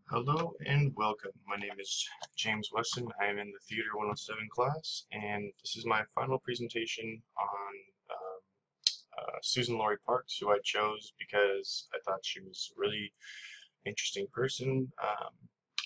Hello and welcome. My name is James Weston. I am in the Theater 107 class, and this is my final presentation on Suzan-Lori Parks, who I chose because I thought she was a really interesting person,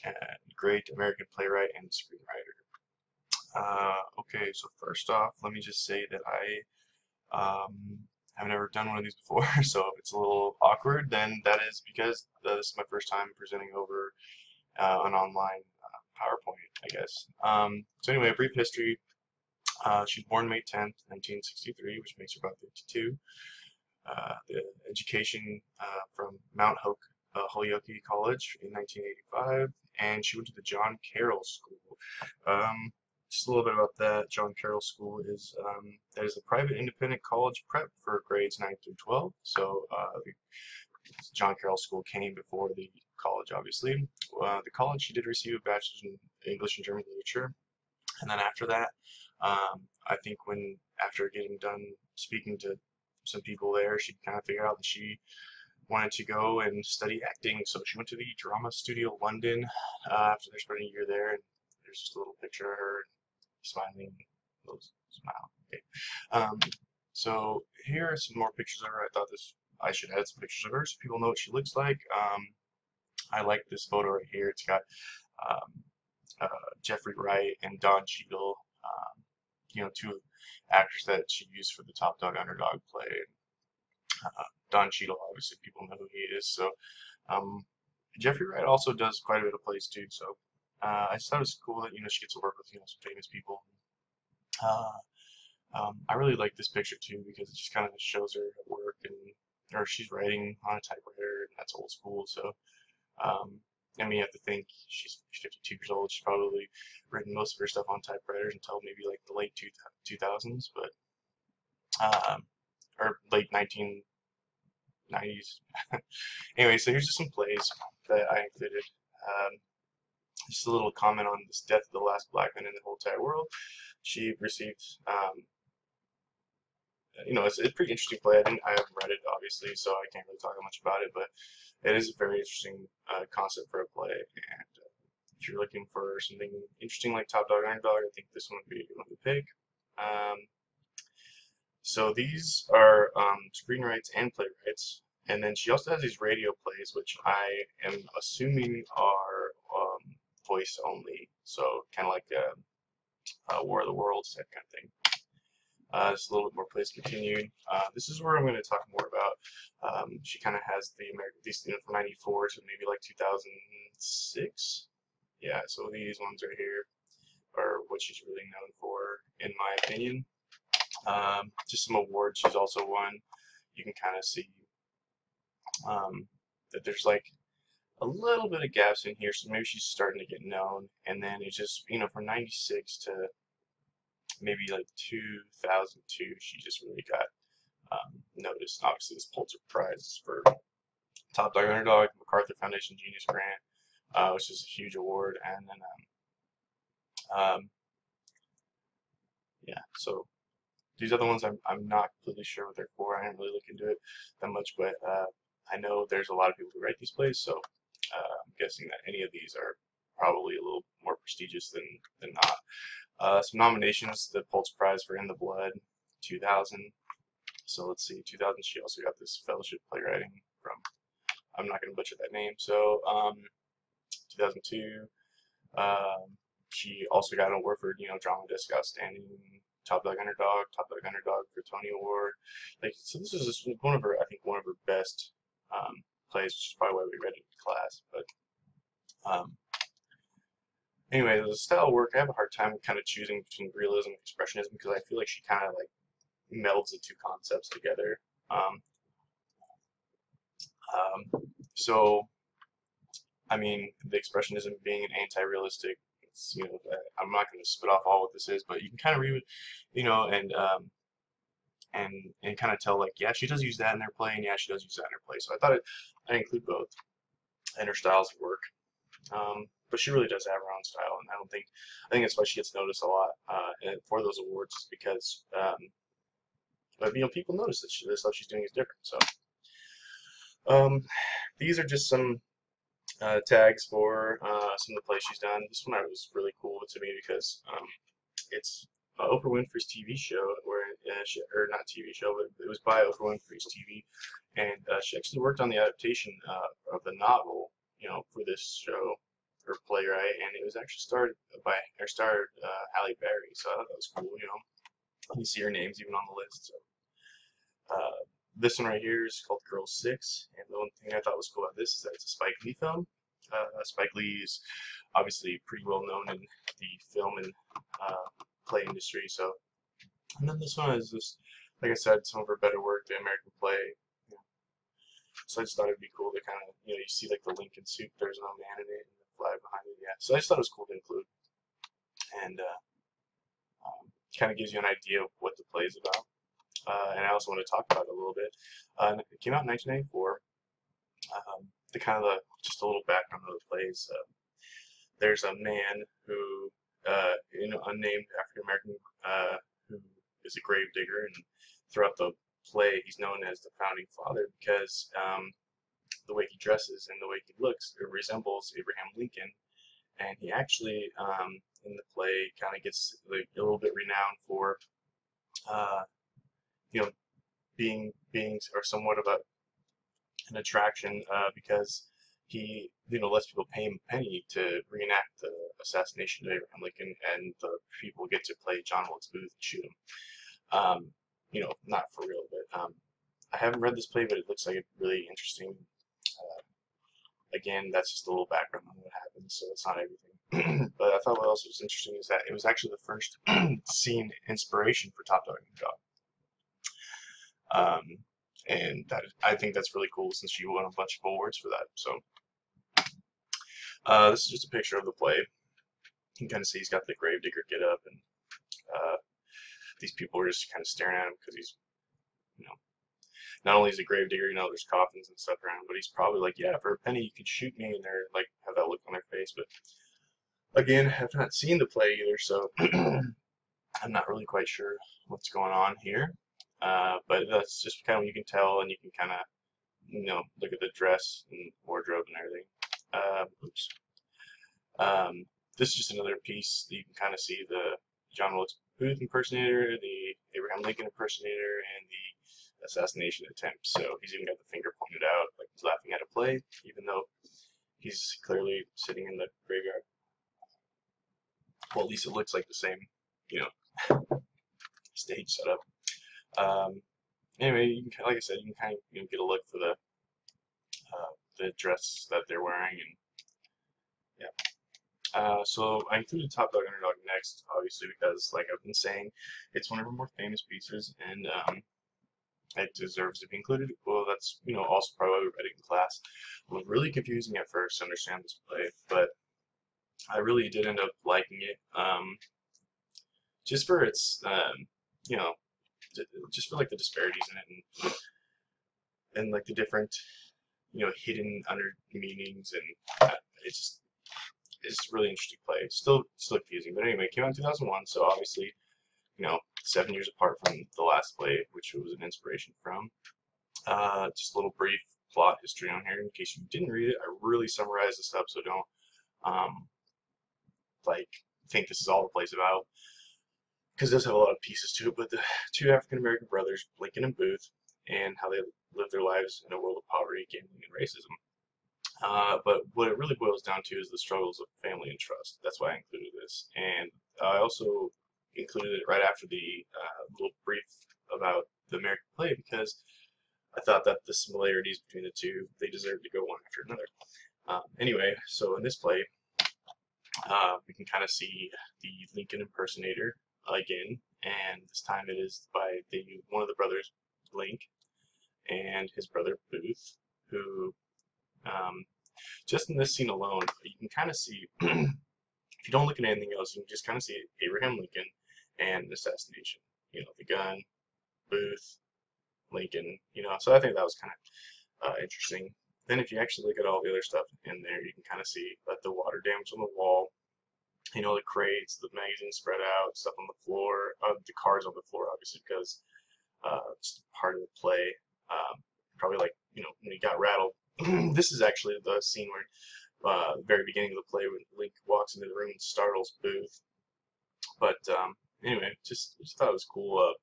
and great American playwright and screenwriter. Okay, so first off, let me just say that I've never done one of these before, so if it's a little awkward, then that is because this is my first time presenting over an online PowerPoint, I guess. So anyway, a brief history. She was born May 10th, 1963, which makes her about 52. The education from Mount Holyoke College in 1985, and she went to the John Carroll School. Just a little bit about that. John Carroll School is that is a private independent college prep for grades 9 through 12. So the John Carroll School came before the college, obviously. The college, she did receive a bachelor's in English and German literature, and then after that, I think after getting done speaking to some people there, she kind of figured out that she wanted to go and study acting, so she went to the Drama Studio London after spending a year there, and there's just a little picture of her smiling, little smile. Okay. So here are some more pictures of her. I thought I should add some pictures of her so people know what she looks like. I like this photo right here. It's got Jeffrey Wright and Don Cheadle, two actors that she used for the Top Dog Underdog play. Don Cheadle, obviously, people know who he is. So Jeffrey Wright also does quite a bit of plays too. So I just thought it was cool that she gets to work with some famous people. I really like this picture too because it just kind of shows her at work, or she's writing on a typewriter, and that's old school. So I mean, you have to think she's 52 years old. She's probably written most of her stuff on typewriters until maybe like the late 2000s, but or late 1990s. Anyway, so here's just some plays that I included. Just a little comment on this death of the last black man in the whole entire world. She received, it's a pretty interesting play. I haven't read it obviously, so I can't really talk much about it, but it is a very interesting concept for a play. And if you're looking for something interesting like Top Dog Underdog, I think this one would be a good one to pick. So these are screenwrites and playwrights, and then she also has these radio plays, which I am assuming are voice only, so kind of like War of the Worlds, that kind of thing. Just a little bit more plays continued. This is where I'm going to talk more about. She kind of has the American these from '94 to maybe like 2006. Yeah, so these ones right here are what she's really known for, in my opinion. Just some awards she's also won. You can kind of see that there's like a little bit of gaps in here, so maybe she's starting to get known. And then it's just, from '96 to maybe like 2002, she just really got noticed. Obviously, this Pulitzer Prize for Top Dog Underdog, MacArthur Foundation Genius Grant, which is a huge award. And then, yeah, so these other ones I'm not completely sure what they're for. I didn't really look into it that much, but I know there's a lot of people who write these plays, so I'm guessing that any of these are probably a little more prestigious than not. Some nominations: the Pulitzer Prize for In the Blood, 2000. So let's see, 2000. She also got this fellowship playwriting from, I'm not going to butcher that name. So 2002. She also got an award for Drama Desk Outstanding, Top Dog Underdog for Tony Award. So this is just one of her best plays, which is probably why we read it in class. But anyway, the style work, I have a hard time kind of choosing between realism and expressionism because I feel like she kind of like melds the two concepts together. So I mean, the expressionism being an anti-realistic, I'm not going to spit off all what this is, but you can kind of read it, and kind of tell, like, yeah, she does use that in her play, and yeah, she does use that in her play. So I thought I'd include both in her styles of work. But she really does have her own style, and I think that's why she gets noticed a lot for those awards, because people notice that the stuff she's doing is different. So these are just some tags for some of the plays she's done. This one was really cool to me because it's Oprah Winfrey's TV show, where or not TV show, but it was by Oprah Winfrey's TV, and she actually worked on the adaptation of the novel, for this show or play, right? And it was actually starred Halle Berry, so I thought that was cool. You see her names even on the list. So this one right here is called Girl 6, and the one thing I thought was cool about this is that it's a Spike Lee film. Spike Lee is obviously pretty well known in the film and play industry. So, and then this one is just, like I said, some of her better work, the American play. So I just thought it'd be cool to kind of, you see like the Lincoln suit, there's no man in it, and the flag behind it. Yeah, so I just thought it was cool to include, and kind of gives you an idea of what the play is about. And I also want to talk about it a little bit. It came out in 1994. Just a little background of the plays. There's a man who, unnamed African American, who is a grave digger, and throughout the play, he's known as the founding father because the way he dresses and the way he looks, it resembles Abraham Lincoln. And he actually, in the play, kind of gets like a little bit renowned for, being or somewhat of an attraction because he, lets people pay him a penny to reenact the assassination of Abraham Lincoln, and the people get to play John Wilkes Booth and shoot him. Not for real, but I haven't read this play, but it looks like it's really interesting. Again, that's just a little background on what happens, so it's not everything. But I thought what else was interesting is that it was actually the first scene inspiration for Top Dog and Dog. And I think that's really cool since she won a bunch of awards for that. So this is just a picture of the play. You can kind of see he's got the gravedigger get up, and these people are just kind of staring at him because he's, not only is he a gravedigger, there's coffins and stuff around, but he's probably like, yeah, for a penny you could shoot me, and they're like, have that look on their face. But again, I've not seen the play either, so I'm not really quite sure what's going on here. But that's just kind of what you can tell, and you can kind of, look at the dress and wardrobe and everything. This is just another piece that you can kind of see the John Wilkes Booth impersonator, the Abraham Lincoln impersonator, and the assassination attempt. So he's even got the finger pointed out, like he's laughing at a play, even though he's clearly sitting in the graveyard. Well, at least it looks like the same, stage setup. Anyway, you can, like I said, you can kind of get a look for the dress that they're wearing, and yeah. So I included Top Dog Underdog next, obviously, because, like I've been saying, it's one of her more famous pieces, and it deserves to be included. Well, that's also probably why we read it in class. It was really confusing at first to understand this play, but I really did end up liking it, just for its just for like the disparities in it, and like the different hidden under meanings, and it's a really interesting play. It's still confusing, but anyway, it came out in 2001, so obviously 7 years apart from the last play, which was an inspiration from. Just a little brief plot history on here in case you didn't read it. I really summarized this up, so don't think this is all the play's about, because it does have a lot of pieces to it. But the two African American brothers, Lincoln and Booth, and how they live their lives in a world of poverty, gambling, and racism. But what it really boils down to is the struggles of family and trust. That's why I included this, and I also included it right after the little brief about the American play, because I thought that the similarities between the two, they deserve to go one after another. Anyway, so in this play, we can kind of see the Lincoln impersonator again, and this time it is by one of the brothers, Link, and his brother Booth, who just in this scene alone, you can kind of see, if you don't look at anything else, you can just kind of see Abraham Lincoln and the assassination. The gun, Booth, Lincoln, so I think that was kind of interesting. Then if you actually look at all the other stuff in there, you can kind of see that the water damage on the wall, the crates, the magazines spread out, stuff on the floor, the cards on the floor, obviously, because it's part of the play. Probably like, when he got rattled. This is actually the scene where very beginning of the play when Link walks into the room and startles Booth. But anyway, just thought it was cool.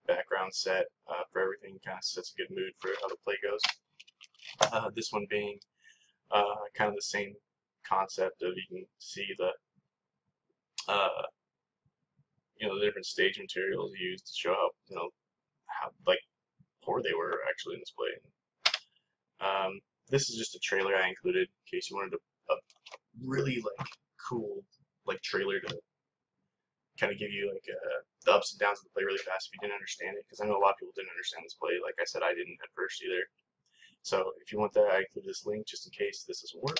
Background set for everything, kind of sets a good mood for how the play goes. This one being kind of the same concept of, you can see the the different stage materials used to show how like poor they were actually in this play. This is just a trailer I included in case you wanted a really cool trailer to kind of give you the ups and downs of the play really fast if you didn't understand it, because I know a lot of people didn't understand this play. Like I said, I didn't at first either. So if you want that, I include this link just in case this doesn't work.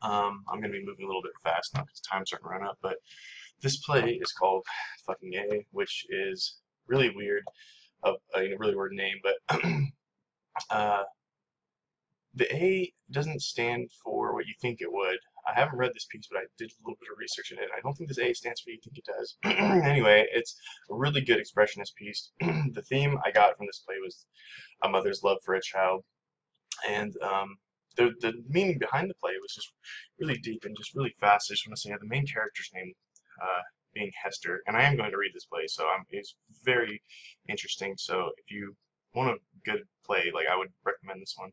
I'm going to be moving a little bit fast now because time's starting to run up, but this play is called fucking A, which is really weird, a really weird name, but the A doesn't stand for what you think it would. I haven't read this piece, but I did a little bit of research in it. I don't think this A stands for what you think it does. Anyway, it's a really good expressionist piece. The theme I got from this play was a mother's love for a child, and the meaning behind the play was just really deep and just really fast. I just want to say the main character's name being Hester, and I am going to read this play, so it's very interesting. So if you want a good play, I would recommend this one.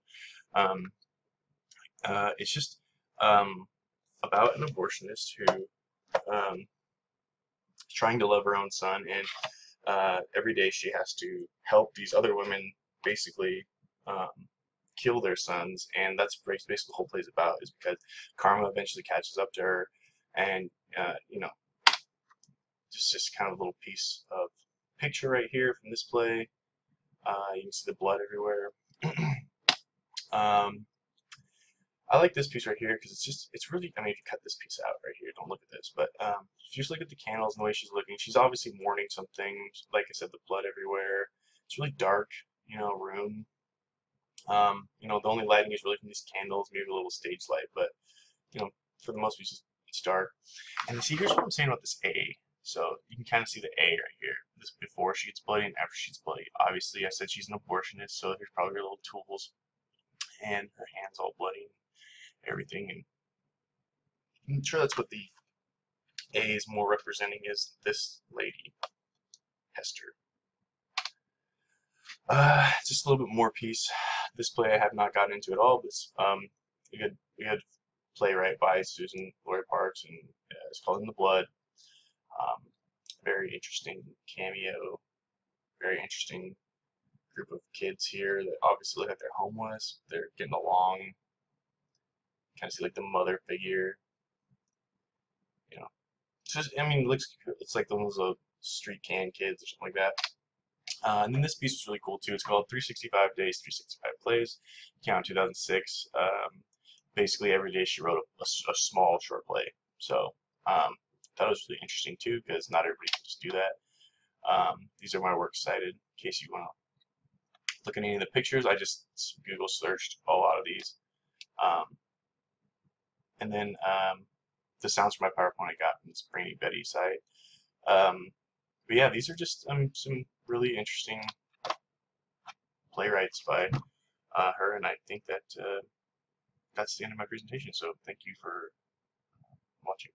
It's just about an abortionist who is trying to love her own son, and every day she has to help these other women basically kill their sons, and that's basically the whole play is about, is because karma eventually catches up to her, and just kind of a little piece of picture right here from this play. You can see the blood everywhere. I like this piece right here because it's really, I mean, if you cut this piece out right here, don't look at this, but if you just look at the candles and the way she's looking, she's obviously mourning something. Like I said, the blood everywhere. It's really dark, room. The only lighting is really from these candles, maybe a little stage light, but for the most part, it's dark. And see, here's what I'm saying about this A. So you can kind of see the A right here. This before she gets bloody and after she gets bloody. Obviously, I said she's an abortionist, so there's probably her little tools, and her hands all bloody, and everything. And I'm sure that's what the A is more representing, is this lady, Hester. Just a little bit more piece. This play I have not gotten into at all, but it's a good playwright by Suzan-Lori, and it's called In the Blood. Very interesting cameo. Very interesting group of kids here that obviously look like they're homeless. They're getting along. Kind of see the mother figure. I mean, it's like those street can kids or something like that. And then this piece was really cool too. It's called 365 Days, 365 Plays. Came out in 2006. Basically, every day she wrote a small short play. So that was really interesting too, because not everybody can just do that. These are my works cited in case you want to look at any of the pictures. I just Google searched a lot of these. And then the sounds from my PowerPoint I got from this Brainy Betty site. But yeah, these are just some really interesting playwrights by her, and I think that that's the end of my presentation. So thank you for watching.